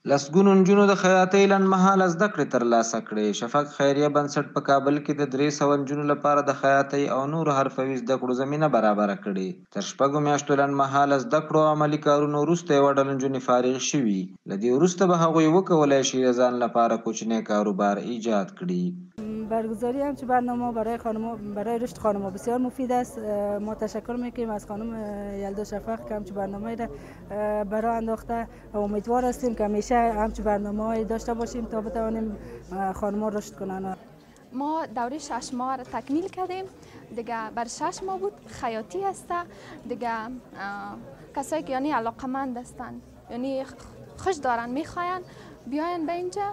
لسګونو نجونو د خیاطۍ لنډمهاله زده کړې ترلاسه کړې. شفق خیریه بنسټ په کابل کې د 300 نجونو لپاره د خیاطۍ او نورو حرفوي زده کړو زمینه برابره کړې. تر 6 میاشتو لنډمهاله زده کړو او عملي کارونو وروسته یوه ډله نجونې فارغ شوي. له دې وروسته به هغوی وکولی شي د ځان لپاره کوچنی کاروبار ایجاد کړي. برگزاری همچون برنامه برای خانم برای رشد خانم بسیار مفید است. ما تشکر میکنیم از خانم یلدا شفق که همچون برنامه را برای انداخته و امیدوار هستیم که همیشه همچون برنامه داشته باشیم تا بتوانیم خانم رشد کنند. ما دوره 6 ماه را تکمیل کردیم دیگه. بر 6 ماه بود خیاطی است دیگه. کسایی که یعنی علاقمند هستند یعنی خوش دارن میخواین بیاین به اینجا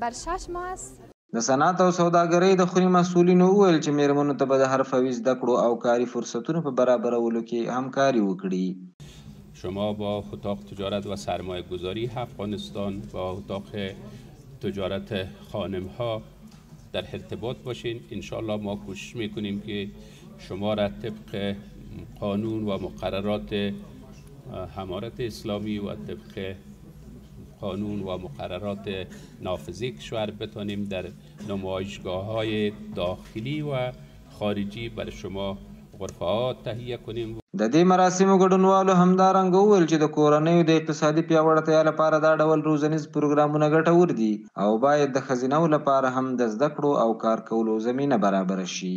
بر 6 ماه است. د صنعت او سوداګرۍ د خونې مسؤلینو وویل چې میرمنو ته به د حرفوي زده کړو او کاري فرصتونو په برابرولو کې همکاري وکړي. شما با اتاق تجارت و سرمایه گذاری افغانستان با اتاق تجارت خانم ها در ارتباط باشین. انشالله ما کوشش میکنیم که شما را طبق قانون و مقررات امارت اسلامی و طبق قانون و مقررات نافذه کشور بتانیم در نمایشگاه‌های داخلی و خارجی برای شما غرفات تهیه کنیم. د دې مراسمو ګډونوالو همدارنګه وویل چې د کورنیو د اقتصادي پیاوړتیا لپاره دا ډول روزنیز پروګرامونه ګټور دي او باید د ښځینه‌و لپاره هم د زده کړو او کار کولو زمینه برابره شي.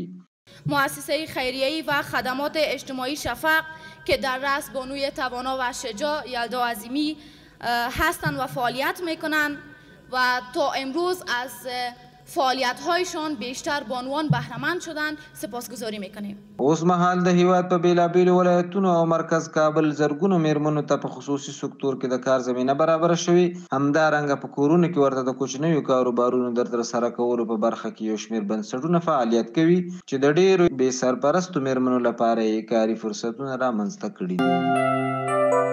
مؤسسه خیریه‌ای و خدمات اجتماعی شفق که در رأس بانوی توانا و شجاع یلدا عظیمی هستند و فعالیت میکنند و تا امروز از فعالیت هایشان بیشتر بانوان بهره‌مند شدند. سپاسگزاری میکنیم. اوس مهال د هیواد په بیلابیلو ولایتونو او مرکز کابل زرګونو میرمنو ته په خصوصي سکتور کې د کار زمینه برابره شوې. همدارنګه په کورونو کې ورته د کوچنیو کاروبارونو د ترسره کولو په برخه کې یو شمېر بنسټونه فعالیت کوي چې د ډېرو بې سرپرستو میرمنو لپاره یې کاري فرصتونه رامنځته کړي دي.